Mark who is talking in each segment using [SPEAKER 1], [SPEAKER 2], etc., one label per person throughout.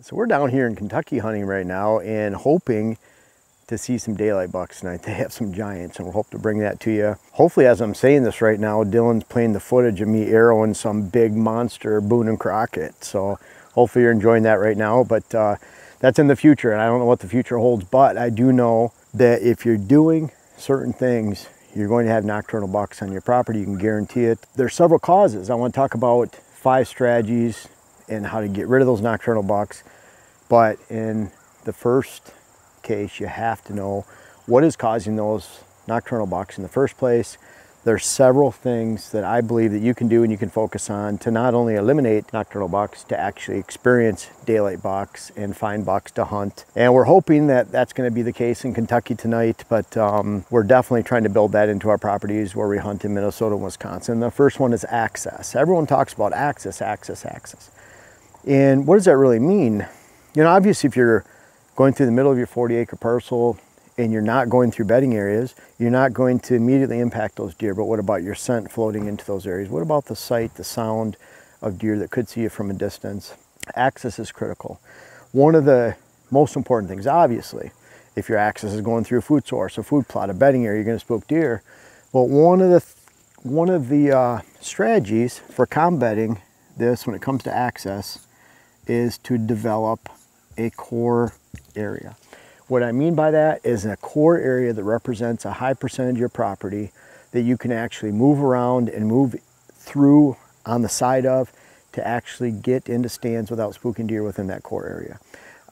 [SPEAKER 1] So we're down here in Kentucky hunting right now and hoping to see some daylight bucks tonight. They have some giants and we'll hope to bring that to you. Hopefully, as I'm saying this right now, Dylan's playing the footage of me arrowing some big monster Boone and Crockett. So hopefully you're enjoying that right now, but that's in the future and I don't know what the future holds, but I do know that if you're doing certain things, you're going to have nocturnal bucks on your property. You can guarantee it. There's several causes. I want to talk about 5 strategies and how to get rid of those nocturnal bucks. But in the first case, you have to know what is causing those nocturnal bucks in the first place. There's several things that I believe that you can do and you can focus on to not only eliminate nocturnal bucks, to actually experience daylight bucks and find bucks to hunt. And we're hoping that that's going to be the case in Kentucky tonight, but we're definitely trying to build that into our properties where we hunt in Minnesota and Wisconsin. The first one is access. Everyone talks about access. And what does that really mean? You know, obviously if you're going through the middle of your 40-acre parcel and you're not going through bedding areas, you're not going to immediately impact those deer. But what about your scent floating into those areas? What about the sight, the sound of deer that could see you from a distance? Access is critical. One of the most important things, obviously, if your access is going through a food source, a food plot, a bedding area, you're going to spook deer. But one of the strategies for combating this when it comes to access is to develop a core area. What I mean by that is a core area that represents a high percentage of your property that you can actually move around and move through on the side of to actually get into stands without spooking deer within that core area.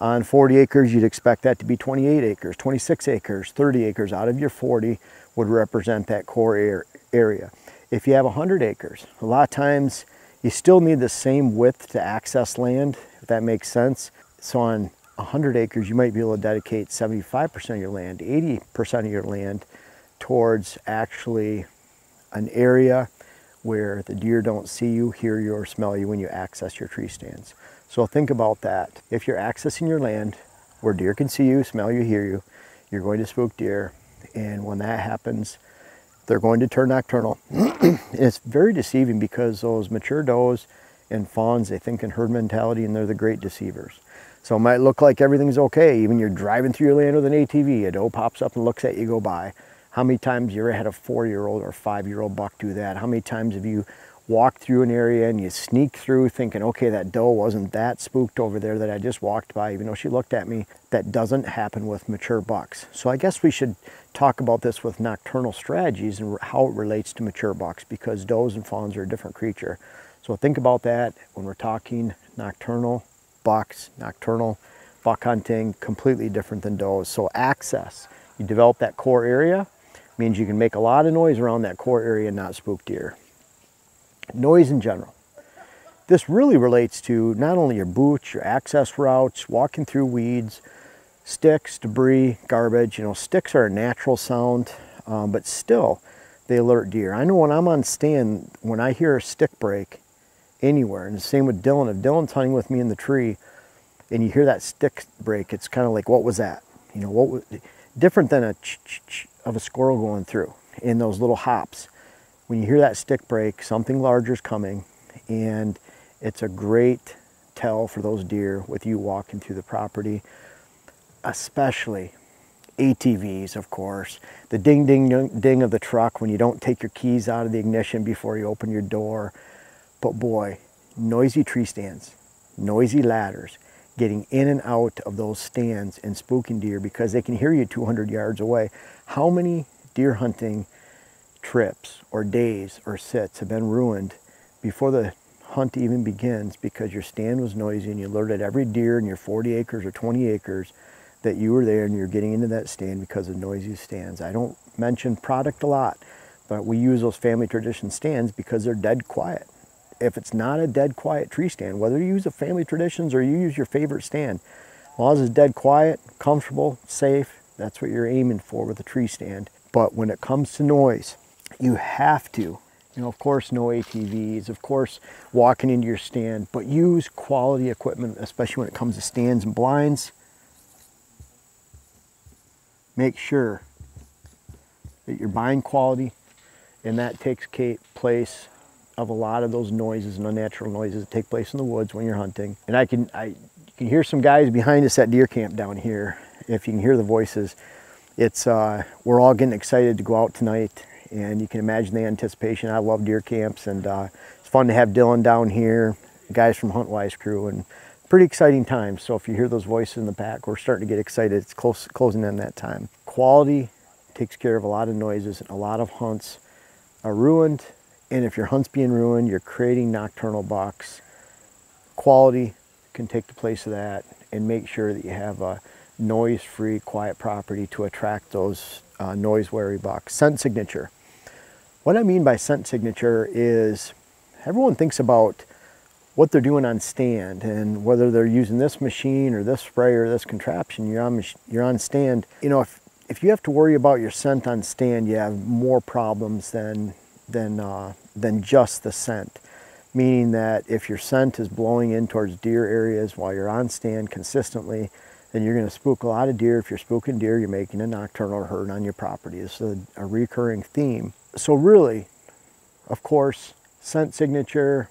[SPEAKER 1] On 40 acres, you'd expect that to be 28 acres, 26 acres, 30 acres out of your 40 would represent that core area. If you have 100 acres, a lot of times you still need the same width to access land, if that makes sense. So on 100 acres, you might be able to dedicate 75% of your land, 80% of your land towards actually an area where the deer don't see you, hear you, or smell you when you access your tree stands. So think about that. If you're accessing your land where deer can see you, smell you, hear you, you're going to spook deer. And when that happens, they're going to turn nocturnal. It's very deceiving because those mature does and fawns, they think in herd mentality and they're the great deceivers. So it might look like everything's okay. Even you're driving through your land with an ATV, a doe pops up and looks at you go by. How many times you ever had a 4-year-old or 5-year-old buck do that? How many times have you walked through an area and you sneak through thinking, okay, that doe wasn't that spooked over there that I just walked by, even though she looked at me? That doesn't happen with mature bucks. So I guess we should talk about this with nocturnal strategies and how it relates to mature bucks, because does and fawns are a different creature. So think about that when we're talking nocturnal bucks, nocturnal buck hunting, completely different than does. So access, you develop that core area, means you can make a lot of noise around that core area and not spook deer. Noise in general. This really relates to not only your boots, your access routes, walking through weeds, sticks, debris, garbage. You know, sticks are a natural sound, but still they alert deer. I know when I'm on stand, when I hear a stick break anywhere, and the same with Dylan, if Dylan's hunting with me in the tree and you hear that stick break, it's kind of like, what was that? You know, what was different than a ch-ch-ch of a squirrel going through in those little hops. When you hear that stick break, something larger is coming, and it's a great tell for those deer with you walking through the property, especially ATVs, of course. The ding, ding, ding of the truck when you don't take your keys out of the ignition before you open your door. But boy, noisy tree stands, noisy ladders, getting in and out of those stands and spooking deer because they can hear you 200 yards away. How many deer hunting trips or days or sits have been ruined before the hunt even begins because your stand was noisy and you alerted every deer in your 40 acres or 20 acres that you were there and you're getting into that stand because of noisy stands. I don't mention product a lot, but we use those family tradition stands because they're dead quiet. If it's not a dead quiet tree stand, whether you use a family traditions or you use your favorite stand, as long as it's dead quiet, comfortable, safe, that's what you're aiming for with a tree stand. But when it comes to noise, you have to, you know, of course, no ATVs, of course, walking into your stand, but use quality equipment, especially when it comes to stands and blinds. Make sure that you're buying quality, and that takes place of a lot of those noises and unnatural noises that take place in the woods when you're hunting. And can hear some guys behind us at deer camp down here. If you can hear the voices, it's we're all getting excited to go out tonight, and you can imagine the anticipation. I love deer camps, and it's fun to have Dylan down here, guys from HuntWise crew, and pretty exciting times. So if you hear those voices in the back, we're starting to get excited. It's closing in that time. Quality takes care of a lot of noises, and a lot of hunts are ruined. And if your hunt's being ruined, you're creating nocturnal bucks. Quality can take the place of that and make sure that you have a noise-free, quiet property to attract those noise-wary bucks. Scent signature. What I mean by scent signature is everyone thinks about what they're doing on stand and whether they're using this machine or this spray or this contraption. You're on stand. You know, if you have to worry about your scent on stand, you have more problems than just the scent. Meaning that if your scent is blowing in towards deer areas while you're on stand consistently, then you're going to spook a lot of deer. If you're spooking deer, you're making a nocturnal herd on your property. It's a recurring theme. So really, of course, scent signature,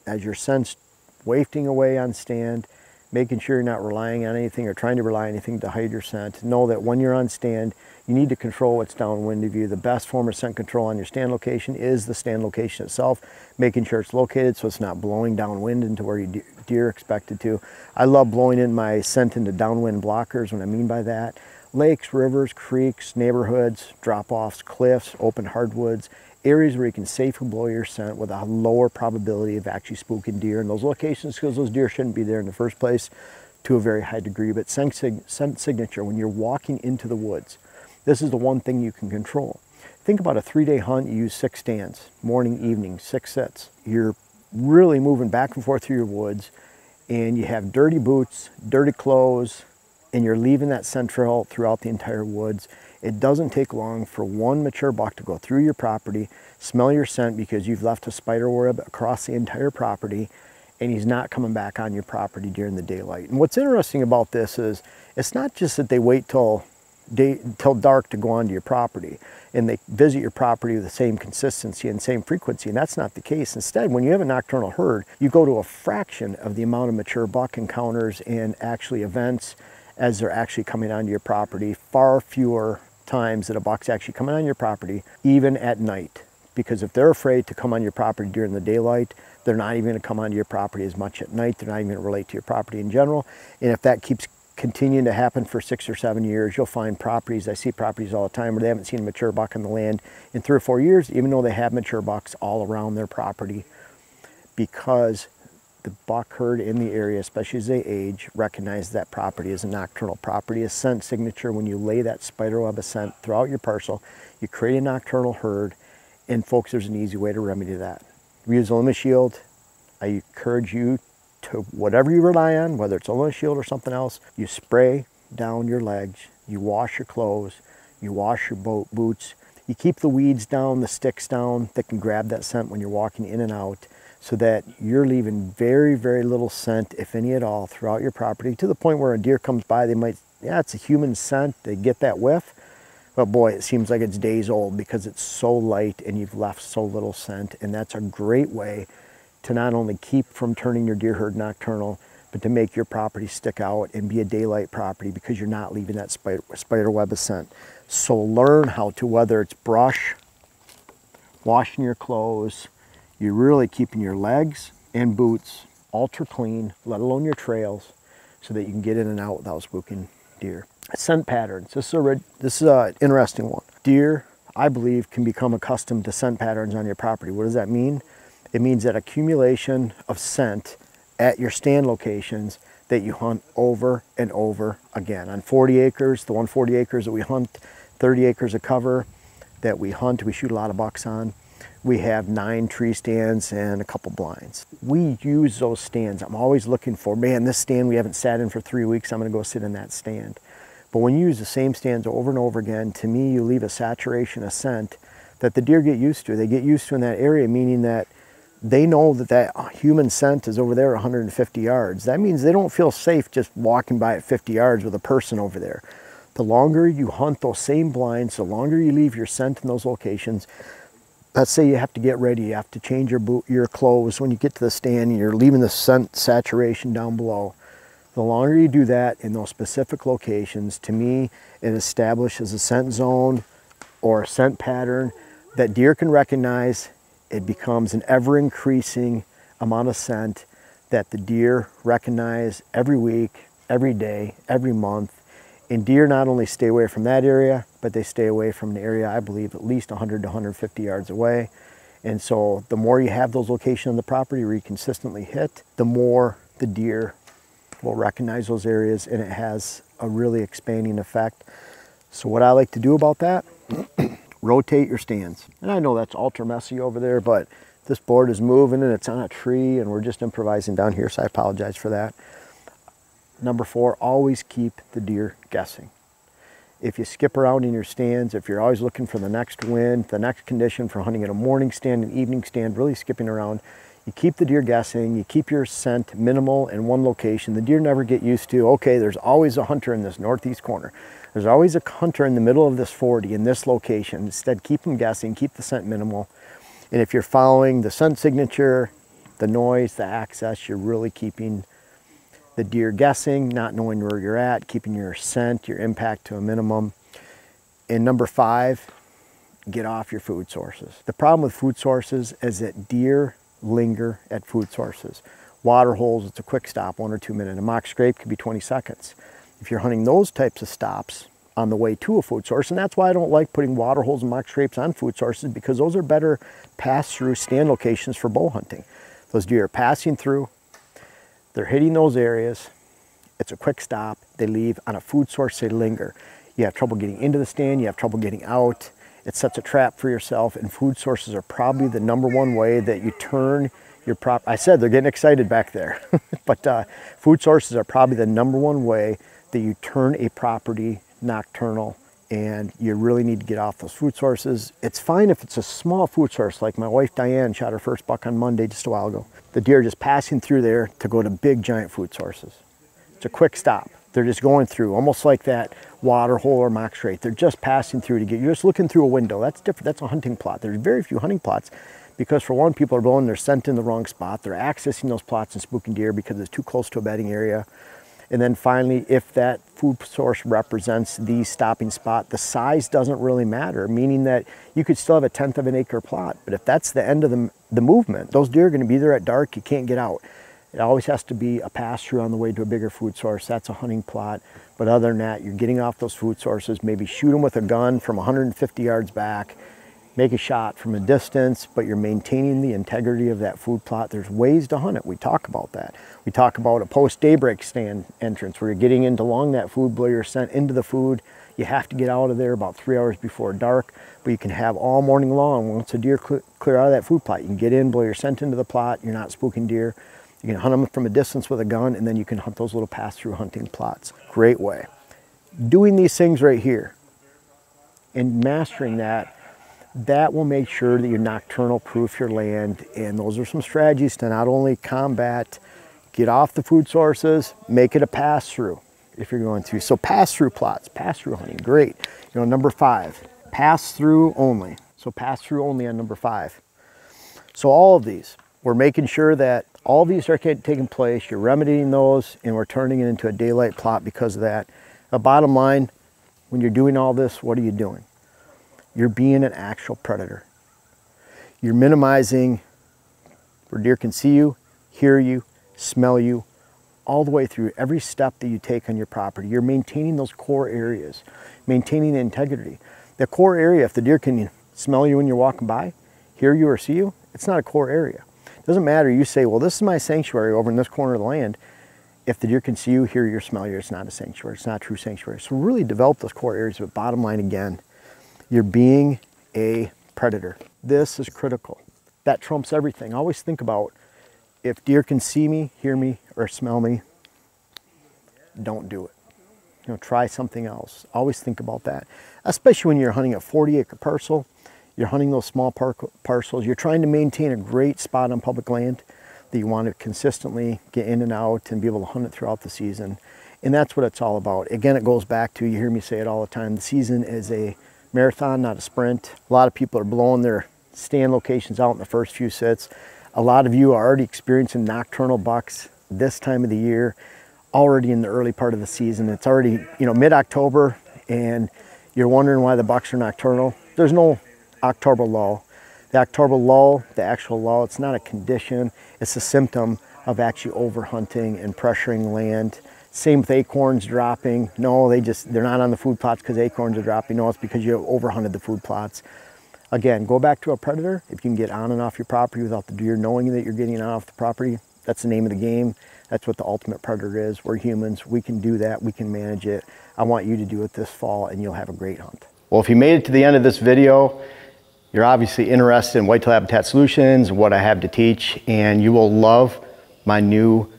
[SPEAKER 1] as your scent's wafting away on stand, making sure you're not relying on anything or trying to rely on anything to hide your scent. Know that when you're on stand, you need to control what's downwind of you. The best form of scent control on your stand location is the stand location itself, making sure it's located so it's not blowing downwind into where your deer are expected to. I love blowing in my scent into downwind blockers. What I mean by that, lakes, rivers, creeks, neighborhoods, drop-offs, cliffs, open hardwoods, areas where you can safely blow your scent with a lower probability of actually spooking deer in those locations, because those deer shouldn't be there in the first place to a very high degree. But scent signature, when you're walking into the woods, this is the one thing you can control. Think about a 3-day hunt. You use 6 stands, morning, evening, 6 sets. You're really moving back and forth through your woods, and you have dirty boots, dirty clothes, and you're leaving that scent trail throughout the entire woods. It doesn't take long for one mature buck to go through your property, smell your scent because you've left a spider web across the entire property, and he's not coming back on your property during the daylight. And what's interesting about this is it's not just that they wait till dark to go onto your property and they visit your property with the same consistency and same frequency, and that's not the case. Instead, when you have a nocturnal herd, you go to a fraction of the amount of mature buck encounters and actually events as they're actually coming onto your property. Far fewer times that a buck's actually coming on your property, even at night. Because if they're afraid to come on your property during the daylight, they're not even going to come onto your property as much at night. They're not even going to relate to your property in general. And if that keeps continuing to happen for 6 or 7 years, you'll find properties, I see properties all the time where they haven't seen a mature buck on the land in 3 or 4 years, even though they have mature bucks all around their property, because the buck herd in the area, especially as they age, recognize that property as a nocturnal property. A scent signature, when you lay that spider web of scent throughout your parcel, you create a nocturnal herd. And folks, there's an easy way to remedy that. We use a limit shield. I encourage you to, whatever you rely on, whether it's a limit shield or something else, you spray down your legs, you wash your clothes, you wash your boots, you keep the weeds down, the sticks down that can grab that scent when you're walking in and out, so that you're leaving very, very little scent, if any at all, throughout your property, to the point where a deer comes by, they might, yeah, it's a human scent, they get that whiff, but boy, it seems like it's days old because it's so light and you've left so little scent. And that's a great way to not only keep from turning your deer herd nocturnal, but to make your property stick out and be a daylight property, because you're not leaving that spider web of scent. So learn how to, whether it's brush, washing your clothes, you're really keeping your legs and boots ultra clean, let alone your trails, so that you can get in and out without spooking deer. Scent patterns. This is an interesting one. Deer, I believe, can become accustomed to scent patterns on your property. What does that mean? It means that accumulation of scent at your stand locations that you hunt over and over again. On 40 acres, the 140 acres that we hunt, 30 acres of cover that we hunt, we shoot a lot of bucks on. We have 9 tree stands and a couple blinds. We use those stands. I'm always looking for, man, this stand we haven't sat in for 3 weeks, I'm gonna go sit in that stand. But when you use the same stands over and over again, to me, you leave a saturation of scent that the deer get used to. They get used to in that area, meaning that they know that that human scent is over there 150 yards. That means they don't feel safe just walking by at 50 yards with a person over there. The longer you hunt those same blinds, the longer you leave your scent in those locations. Let's say you have to get ready, you have to change your clothes when you get to the stand and you're leaving the scent saturation down below. The longer you do that in those specific locations, to me, it establishes a scent zone or a scent pattern that deer can recognize. It becomes an ever-increasing amount of scent that the deer recognize every week, every day, every month. And deer not only stay away from that area, but they stay away from an area, I believe, at least 100 to 150 yards away. And so the more you have those locations on the property where you consistently hit, the more the deer will recognize those areas, and it has a really expanding effect. So what I like to do about that, rotate your stands. And I know that's ultra messy over there, but this board is moving and it's on a tree and we're just improvising down here, so I apologize for that. Number 4, always keep the deer guessing. If you skip around in your stands, if you're always looking for the next wind, the next condition for hunting at a morning stand, an evening stand, really skipping around, you keep the deer guessing, you keep your scent minimal in one location. The deer never get used to, okay, there's always a hunter in this northeast corner. There's always a hunter in the middle of this 40 in this location. Instead, keep them guessing, keep the scent minimal. And if you're following the scent signature, the noise, the access, you're really keeping the deer guessing, not knowing where you're at, keeping your scent, your impact to a minimum. And number 5, get off your food sources. The problem with food sources is that deer linger at food sources. Water holes, it's a quick stop, 1 or 2 minutes. A mock scrape could be 20 seconds. If you're hunting those types of stops on the way to a food source, and that's why I don't like putting water holes and mock scrapes on food sources, because those are better pass-through stand locations for bow hunting. Those deer are passing through, they're hitting those areas, it's a quick stop, they leave. On a food source, they linger. You have trouble getting into the stand, you have trouble getting out. It sets a trap for yourself, and food sources are probably the #1 way that you turn your I said they're getting excited back there, but food sources are probably the #1 way that you turn a property nocturnal, and you really need to get off those food sources. It's fine if it's a small food source, like my wife Diane shot her first buck on Monday just a while ago. The deer just passing through there to go to big giant food sources. It's a quick stop. They're just going through, almost like that water hole or mock scrape. They're just passing through to get, you're just looking through a window. That's different, that's a hunting plot. There's very few hunting plots because, for one, people are blowing their scent in the wrong spot. They're accessing those plots and spooking deer because it's too close to a bedding area. And then finally, if that food source represents the stopping spot, the size doesn't really matter, meaning that you could still have a 1/10 of an acre plot, but if that's the end of the movement, those deer are gonna be there at dark, you can't get out. It always has to be a pass-through on the way to a bigger food source. That's a hunting plot. But other than that, you're getting off those food sources, maybe shoot them with a gun from 150 yards back, make a shot from a distance, but you're maintaining the integrity of that food plot. There's ways to hunt it. We talk about that. We talk about a post-daybreak stand entrance where you're getting into along that food, blow your scent into the food. You have to get out of there about 3 hours before dark, but you can have all morning long. Once a deer clear out of that food plot, you can get in, blow your scent into the plot. You're not spooking deer. You can hunt them from a distance with a gun, and then you can hunt those little pass-through hunting plots. Great way. Doing these things right here and mastering that, that will make sure that you nocturnal proof your land. And those are some strategies to not only combat, get off the food sources, make it a pass-through if you're going through. So pass-through plots, pass-through hunting, great. You know, number 5, pass-through only. So pass-through only on number 5. So all of these, we're making sure that all these are taking place, you're remedying those, and we're turning it into a daylight plot because of that. The bottom line, when you're doing all this, what are you doing? You're being an actual predator. You're minimizing where deer can see you, hear you, smell you, all the way through every step that you take on your property. You're maintaining those core areas, maintaining the integrity. The core area, if the deer can smell you when you're walking by, hear you or see you, it's not a core area. It doesn't matter, you say, well, this is my sanctuary over in this corner of the land. If the deer can see you, hear you, or smell you, it's not a sanctuary, it's not a true sanctuary. So really develop those core areas, but bottom line again, you're being a predator. This is critical. That trumps everything. Always think about, if deer can see me, hear me, or smell me, don't do it. You know, try something else. Always think about that. Especially when you're hunting a 40-acre parcel, you're hunting those small parcels, you're trying to maintain a great spot on public land that you want to consistently get in and out and be able to hunt it throughout the season. And that's what it's all about. Again, it goes back to, you hear me say it all the time, the season is a marathon, not a sprint. A lot of people are blowing their stand locations out in the first few sits. A lot of you are already experiencing nocturnal bucks this time of the year. already in the early part of the season. It's already, you know, mid-October, and you're wondering why the bucks are nocturnal. There's no October lull. The October lull, the actual lull, it's not a condition, it's a symptom of actually overhunting and pressuring land. Same with acorns dropping. No, they're not on the food plots because acorns are dropping. No, it's because you overhunted the food plots. Again, go back to a predator. If you can get on and off your property without the deer knowing that you're getting on off the property, that's the name of the game. That's what the ultimate predator is. We're humans, we can do that, we can manage it. I want you to do it this fall and you'll have a great hunt. Well, if you made it to the end of this video, you're obviously interested in whitetail habitat solutions, what I have to teach, and you will love my new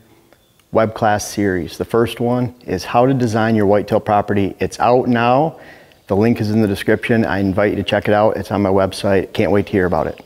[SPEAKER 1] web class series. The first one is how to design your whitetail property. It's out now. The link is in the description. I invite you to check it out. It's on my website. Can't wait to hear about it.